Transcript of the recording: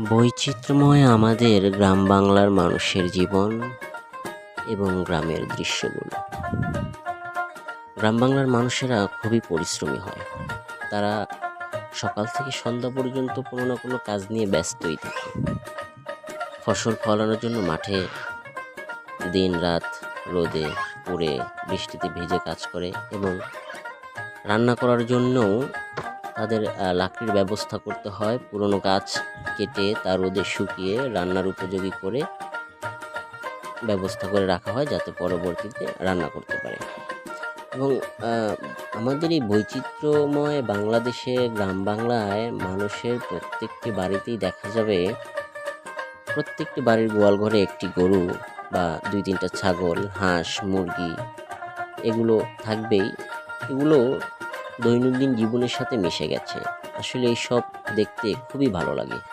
বৈচিত্র্যময় আমাদের গ্রাম বাংলার মানুষের জীবন এবং গ্রামের দৃশ্যগুলো। গ্রাম বাংলার মানুষেরা খুবই পরিশ্রমী হয়। তারা সকাল থেকে সন্ধ্যা পর্যন্ত কোনো না কোনো কাজ নিয়ে ব্যস্তই থাকে। ফসল ফলানোর জন্য মাঠে দিন রাত রোদে পুড়ে বৃষ্টিতে ভিজে কাজ করে এবং রান্না করার জন্যও তাদের লাকড়ির ব্যবস্থা করতে হয়। পুরনো গাছ কেটে তা রোদে শুকিয়ে রান্নার উপযোগী করে ব্যবস্থা করে রাখা হয়, যাতে পরবর্তীতে রান্না করতে পারে। এবং আমাদের এই বৈচিত্র্যময় বাংলাদেশে গ্রাম বাংলায় মানুষের প্রত্যেকটি বাড়িতেই দেখা যাবে, প্রত্যেকটি বাড়ির গোয়াল ঘরে একটি গরু বা 2-3টা ছাগল, হাঁস, মুরগি এগুলো থাকবেই। এগুলো দৈনন্দিন জীবনের সাথে মিশে গেছে। আসলে এইসব দেখতে খুবই ভালো লাগে।